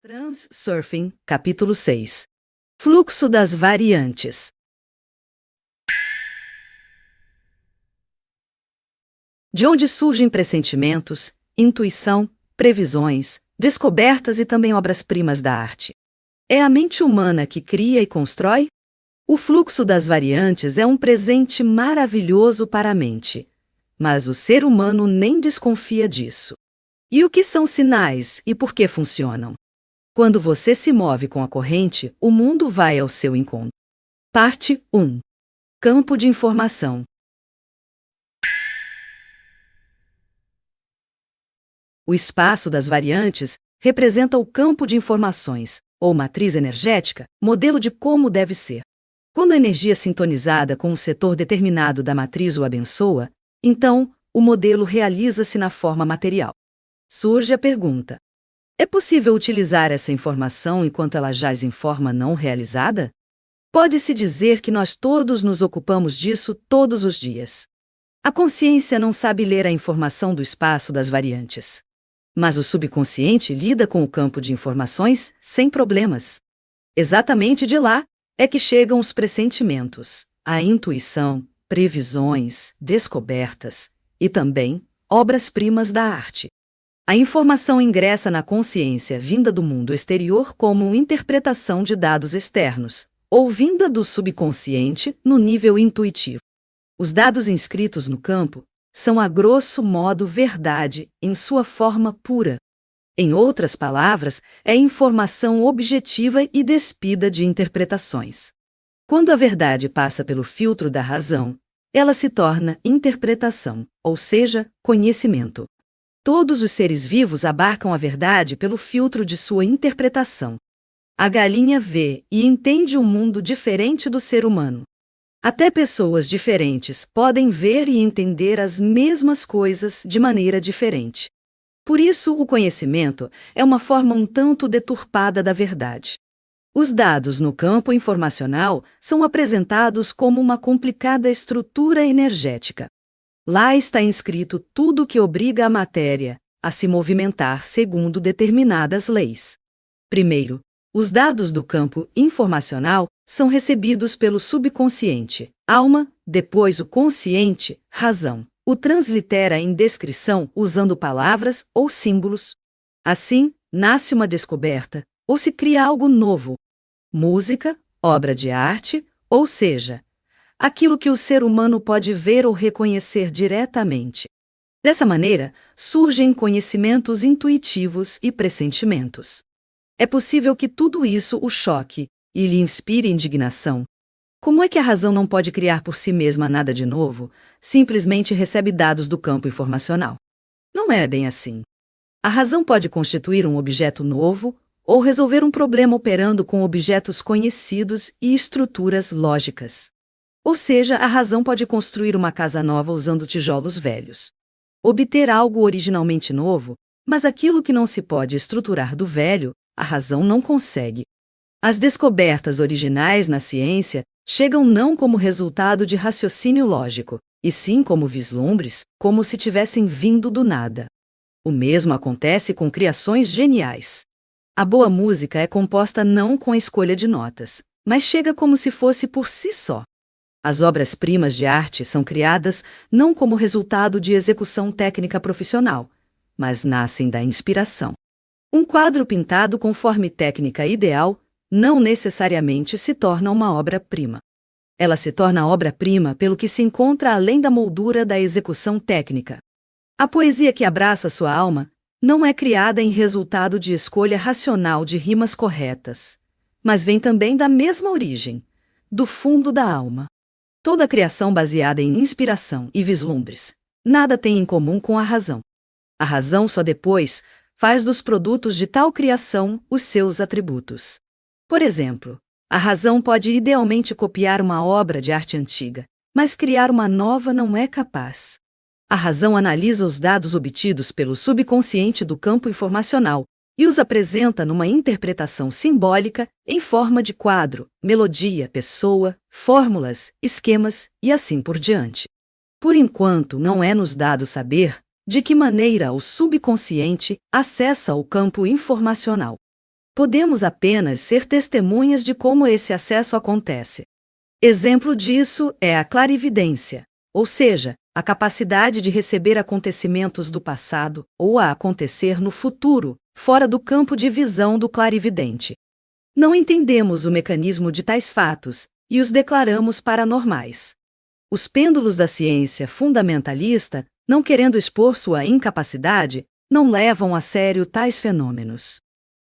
Transurfing, capítulo 6. Fluxo das variantes. De onde surgem pressentimentos, intuição, previsões, descobertas e também obras-primas da arte? É a mente humana que cria e constrói? O fluxo das variantes é um presente maravilhoso para a mente, mas o ser humano nem desconfia disso. E o que são sinais e por que funcionam? Quando você se move com a corrente, o mundo vai ao seu encontro. Parte 1. Campo de informação. O espaço das variantes representa o campo de informações, ou matriz energética, modelo de como deve ser. Quando a energia sintonizada com um setor determinado da matriz o abençoa, então o modelo realiza-se na forma material. Surge a pergunta: é possível utilizar essa informação enquanto ela jaz em forma não realizada? Pode-se dizer que nós todos nos ocupamos disso todos os dias. A consciência não sabe ler a informação do espaço das variantes. Mas o subconsciente lida com o campo de informações sem problemas. Exatamente de lá é que chegam os pressentimentos, a intuição, previsões, descobertas e também obras-primas da arte. A informação ingressa na consciência vinda do mundo exterior como interpretação de dados externos, ou vinda do subconsciente no nível intuitivo. Os dados inscritos no campo são a grosso modo verdade em sua forma pura. Em outras palavras, é informação objetiva e despida de interpretações. Quando a verdade passa pelo filtro da razão, ela se torna interpretação, ou seja, conhecimento. Todos os seres vivos abarcam a verdade pelo filtro de sua interpretação. A galinha vê e entende um mundo diferente do ser humano. Até pessoas diferentes podem ver e entender as mesmas coisas de maneira diferente. Por isso, o conhecimento é uma forma um tanto deturpada da verdade. Os dados no campo informacional são apresentados como uma complicada estrutura energética. Lá está inscrito tudo o que obriga a matéria a se movimentar segundo determinadas leis. Primeiro, os dados do campo informacional são recebidos pelo subconsciente, alma, depois o consciente, razão. O translitera em descrição usando palavras ou símbolos. Assim, nasce uma descoberta, ou se cria algo novo. Música, obra de arte, ou seja, aquilo que o ser humano pode ver ou reconhecer diretamente. Dessa maneira, surgem conhecimentos intuitivos e pressentimentos. É possível que tudo isso o choque e lhe inspire indignação. Como é que a razão não pode criar por si mesma nada de novo, simplesmente recebe dados do campo informacional? Não é bem assim. A razão pode constituir um objeto novo ou resolver um problema operando com objetos conhecidos e estruturas lógicas. Ou seja, a razão pode construir uma casa nova usando tijolos velhos. Obter algo originalmente novo, mas aquilo que não se pode estruturar do velho, a razão não consegue. As descobertas originais na ciência chegam não como resultado de raciocínio lógico, e sim como vislumbres, como se tivessem vindo do nada. O mesmo acontece com criações geniais. A boa música é composta não com a escolha de notas, mas chega como se fosse por si só. As obras-primas de arte são criadas não como resultado de execução técnica profissional, mas nascem da inspiração. Um quadro pintado conforme técnica ideal não necessariamente se torna uma obra-prima. Ela se torna obra-prima pelo que se encontra além da moldura da execução técnica. A poesia que abraça sua alma não é criada em resultado de escolha racional de rimas corretas, mas vem também da mesma origem, do fundo da alma. Toda criação baseada em inspiração e vislumbres nada tem em comum com a razão. A razão só depois faz dos produtos de tal criação os seus atributos. Por exemplo, a razão pode idealmente copiar uma obra de arte antiga, mas criar uma nova não é capaz. A razão analisa os dados obtidos pelo subconsciente do campo informacional e os apresenta numa interpretação simbólica em forma de quadro, melodia, pessoa, fórmulas, esquemas e assim por diante. Por enquanto, não é nos dado saber de que maneira o subconsciente acessa o campo informacional. Podemos apenas ser testemunhas de como esse acesso acontece. Exemplo disso é a clarividência, ou seja, a capacidade de receber acontecimentos do passado ou a acontecer no futuro, fora do campo de visão do clarividente. Não entendemos o mecanismo de tais fatos e os declaramos paranormais. Os pêndulos da ciência fundamentalista, não querendo expor sua incapacidade, não levam a sério tais fenômenos.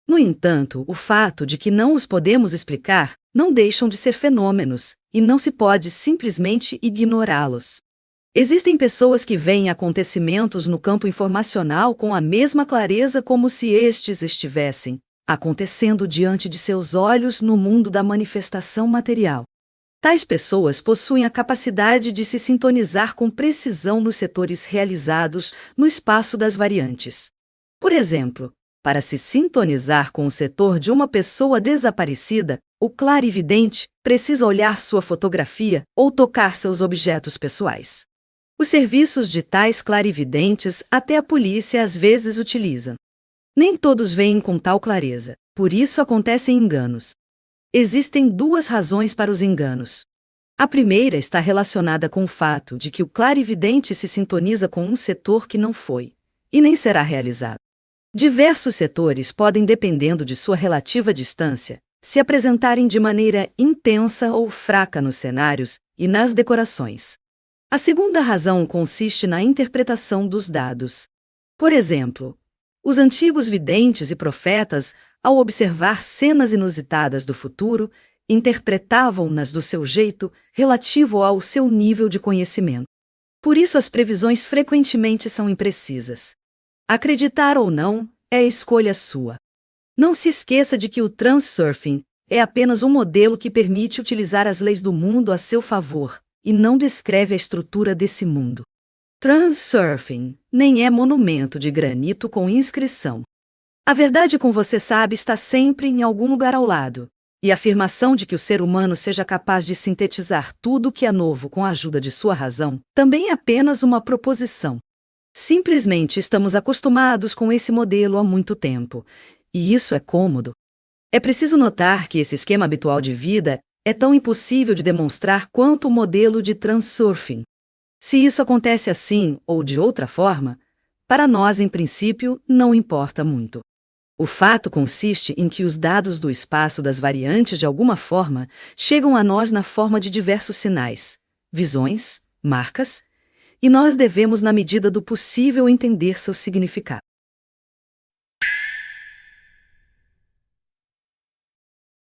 No entanto, o fato de que não os podemos explicar não deixam de ser fenômenos, e não se pode simplesmente ignorá-los. Existem pessoas que veem acontecimentos no campo informacional com a mesma clareza como se estes estivessem acontecendo diante de seus olhos no mundo da manifestação material. Tais pessoas possuem a capacidade de se sintonizar com precisão nos setores realizados no espaço das variantes. Por exemplo, para se sintonizar com o setor de uma pessoa desaparecida, o clarividente precisa olhar sua fotografia ou tocar seus objetos pessoais. Os serviços de tais clarividentes até a polícia às vezes utiliza. Nem todos veem com tal clareza, por isso acontecem enganos. Existem duas razões para os enganos. A primeira está relacionada com o fato de que o clarividente se sintoniza com um setor que não foi, e nem será realizado. Diversos setores podem, dependendo de sua relativa distância, se apresentarem de maneira intensa ou fraca nos cenários e nas decorações. A segunda razão consiste na interpretação dos dados. Por exemplo, os antigos videntes e profetas, ao observar cenas inusitadas do futuro, interpretavam-nas do seu jeito relativo ao seu nível de conhecimento. Por isso as previsões frequentemente são imprecisas. Acreditar ou não é escolha sua. Não se esqueça de que o transurfing é apenas um modelo que permite utilizar as leis do mundo a seu favor, e não descreve a estrutura desse mundo. Transurfing nem é monumento de granito com inscrição. A verdade, como você sabe, está sempre em algum lugar ao lado, e a afirmação de que o ser humano seja capaz de sintetizar tudo o que é novo com a ajuda de sua razão também é apenas uma proposição. Simplesmente estamos acostumados com esse modelo há muito tempo, e isso é cômodo. É preciso notar que esse esquema habitual de vida é tão impossível de demonstrar quanto o modelo de transurfing. Se isso acontece assim ou de outra forma, para nós, em princípio, não importa muito. O fato consiste em que os dados do espaço das variantes, de alguma forma, chegam a nós na forma de diversos sinais, visões, marcas, e nós devemos, na medida do possível, entender seu significado.